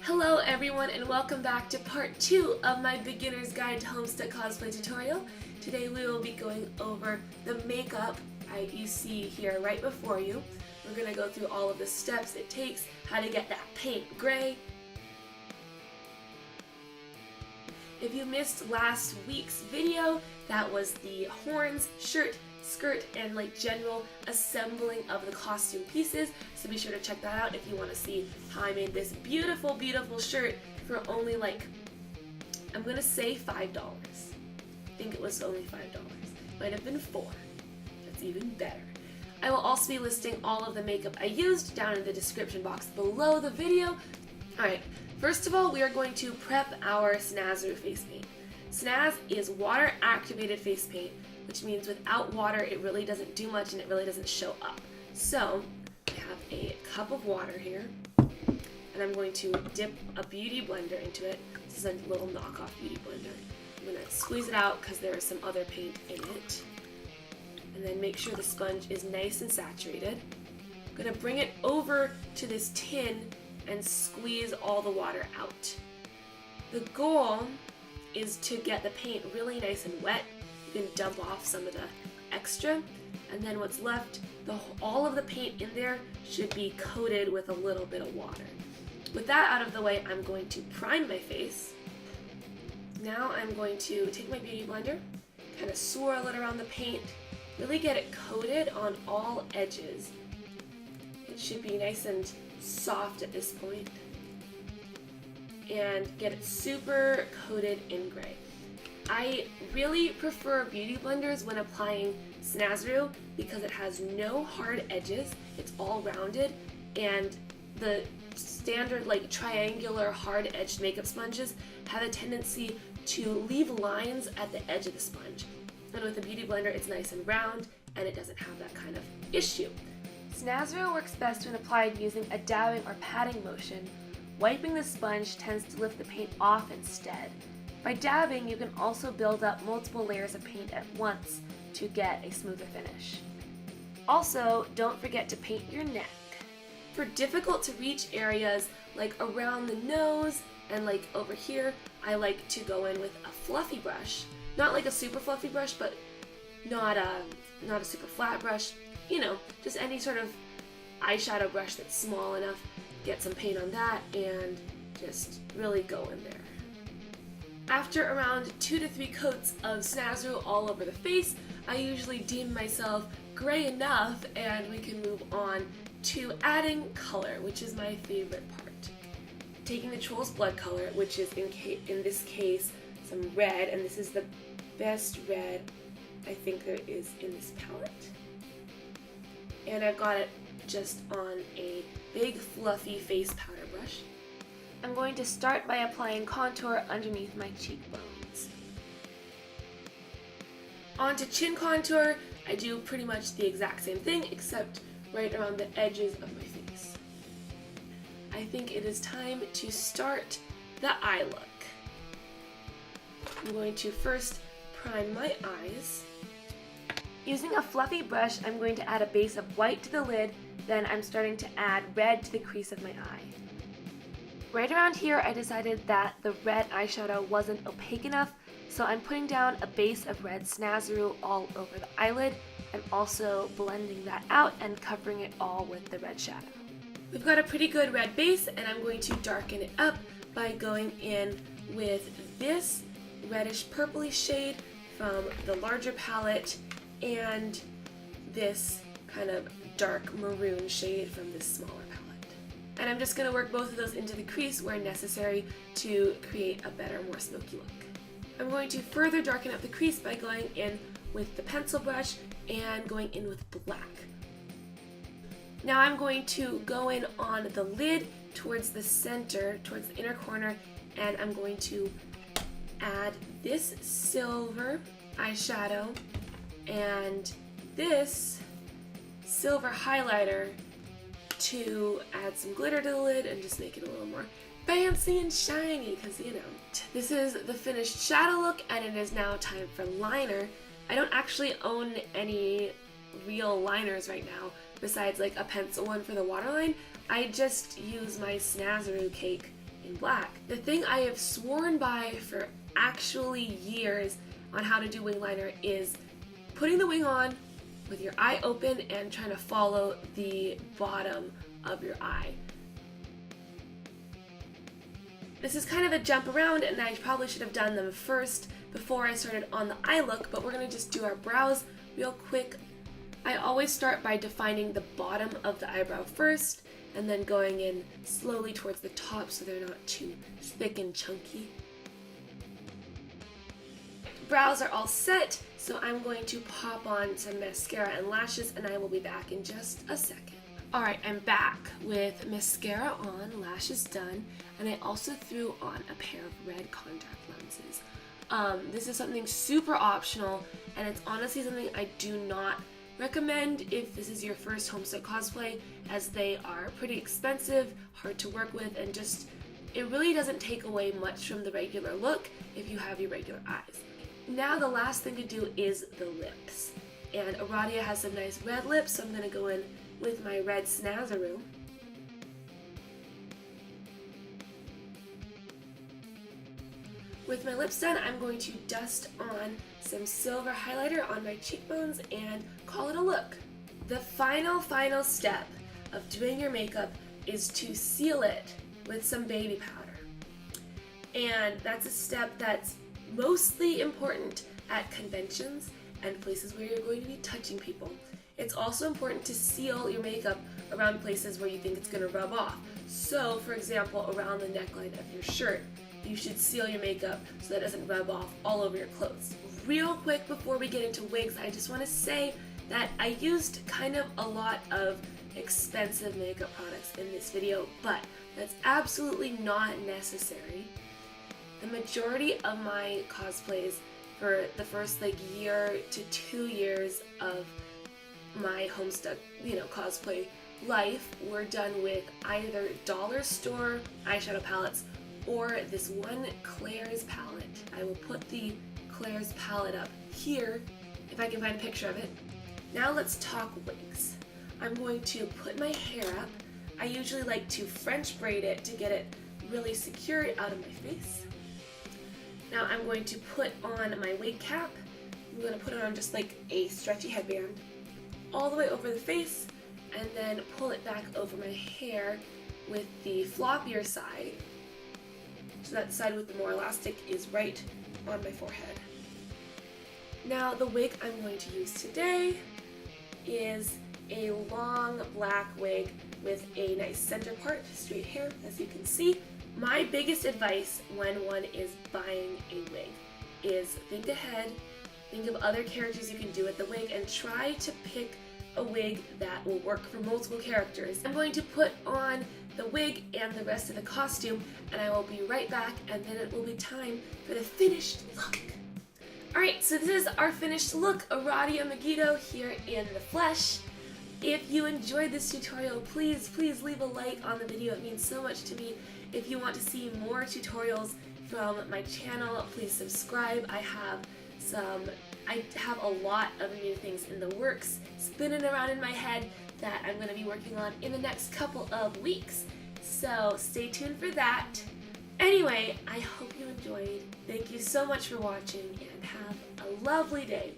Hello everyone and welcome back to part 2 of my beginner's guide to Homestuck Cosplay tutorial. Today we will be going over the makeup you see here right before you. We're going to go through all of the steps it takes, how to get that paint gray. If you missed last week's video, that was the horns, shirt, skirt, and general assembling of the costume pieces, so be sure to check that out if you want to see how I made this beautiful shirt for only I'm gonna say $5. I think it was only $5. Might have been $4. That's even better. I will also be listing all of the makeup I used down in the description box below the video. Alright, first of all we are going to prep our Snazaroo face paint. Snaz is water activated face paint, which means without water it really doesn't do much and it really doesn't show up. So I have a cup of water here and I'm going to dip a beauty blender into it. This is a little knockoff beauty blender. I'm going to squeeze it out because there is some other paint in it. And then make sure the sponge is nice and saturated. I'm going to bring it over to this tin and squeeze all the water out. The goal is to get the paint really nice and wet. You can dump off some of the extra, and then what's left, all of the paint in there should be coated with a little bit of water. With that out of the way, I'm going to prime my face. Now I'm going to take my beauty blender, kind of swirl it around the paint, really get it coated on all edges. It should be nice and soft at this point, and get it super coated in gray. I really prefer beauty blenders when applying Snazaroo because it has no hard edges, it's all rounded, and the standard triangular hard edged makeup sponges have a tendency to leave lines at the edge of the sponge. And with a beauty blender it's nice and round and it doesn't have that kind of issue. Snazaroo works best when applied using a dabbing or patting motion. Wiping the sponge tends to lift the paint off instead. By dabbing, you can also build up multiple layers of paint at once to get a smoother finish. Also, don't forget to paint your neck. For difficult to reach areas like around the nose and over here, I like to go in with a fluffy brush. Not like a super fluffy brush, but not a super flat brush. You know, just any sort of eyeshadow brush that's small enough. Get some paint on that and just really go in there. After around 2 to 3 coats of Snazaroo all over the face, I usually deem myself gray enough and we can move on to adding color, which is my favorite part. Taking the Troll's Blood color, which is in this case some red, and this is the best red I think there is in this palette. And I've got it just on a big fluffy face powder brush. I'm going to start by applying contour underneath my cheekbones. On to chin contour, I do pretty much the exact same thing except right around the edges of my face. I think it is time to start the eye look. I'm going to first prime my eyes. Using a fluffy brush, I'm going to add a base of white to the lid, then I'm starting to add red to the crease of my eye. Right around here, I decided that the red eyeshadow wasn't opaque enough, so I'm putting down a base of red Snazaroo all over the eyelid. I'm also blending that out and covering it all with the red shadow. We've got a pretty good red base, and I'm going to darken it up by going in with this reddish purpley shade from the larger palette and this kind of dark maroon shade from this smaller palette. And I'm just going to work both of those into the crease where necessary to create a better, more smoky look. I'm going to further darken up the crease by going in with the pencil brush and going in with black. Now I'm going to go in on the lid towards the center, towards the inner corner, and I'm going to add this silver eyeshadow and this silver highlighter to add some glitter to the lid and just make it a little more fancy and shiny, because you know. This is the finished shadow look and it is now time for liner. I don't actually own any real liners right now besides a pencil one for the waterline. I just use my Snazaroo cake in black. The thing I have sworn by for actually years on how to do wing liner is putting the wing on with your eye open and trying to follow the bottom of your eye. This is kind of a jump around, and I probably should have done them first before I started on the eye look, but we're going to just do our brows real quick. I always start by defining the bottom of the eyebrow first, and then going in slowly towards the top so they're not too thick and chunky. Brows are all set, so I'm going to pop on some mascara and lashes, and I will be back in just a second. Alright, I'm back with mascara on, lashes done, and I also threw on a pair of red contact lenses. This is something super optional, and it's honestly something I do not recommend if this is your first Homestuck cosplay, as they are pretty expensive, hard to work with, and just, it really doesn't take away much from the regular look if you have your regular eyes. Now the last thing to do is the lips. And Aradia has some nice red lips, so I'm going to go in with my red Snazaroo. With my lips done, I'm going to dust on some silver highlighter on my cheekbones and call it a look. The final step of doing your makeup is to seal it with some baby powder. And that's a step that's mostly important at conventions and places where you're going to be touching people. It's also important to seal your makeup around places where you think it's going to rub off. So, for example, around the neckline of your shirt, you should seal your makeup so that it doesn't rub off all over your clothes. Real quick before we get into wigs, I just want to say that I used kind of a lot of expensive makeup products in this video, but that's absolutely not necessary. The majority of my cosplays for the first year to 2 years of my Homestuck, cosplay life were done with either dollar store eyeshadow palettes or this one Claire's palette. I will put the Claire's palette up here if I can find a picture of it. Now let's talk wigs. I'm going to put my hair up. I usually like to French braid it to get it really secured out of my face. Now I'm going to put on my wig cap. I'm going to put it on just like a stretchy headband all the way over the face, and then pull it back over my hair with the floppier side, so that side with the more elastic is right on my forehead. Now the wig I'm going to use today is a long black wig with a nice center part, straight hair, as you can see. My biggest advice when one is buying a wig is think ahead, think of other characters you can do with the wig, and try to pick a wig that will work for multiple characters. I'm going to put on the wig and the rest of the costume, and I will be right back, and then it will be time for the finished look. Alright, so this is our finished look, Aradia Megiddo here in the flesh. If you enjoyed this tutorial, please leave a like on the video. It means so much to me. If you want to see more tutorials from my channel, please subscribe. I have a lot of new things in the works spinning around in my head that I'm going to be working on in the next couple of weeks. So stay tuned for that. Anyway, I hope you enjoyed. Thank you so much for watching, and have a lovely day.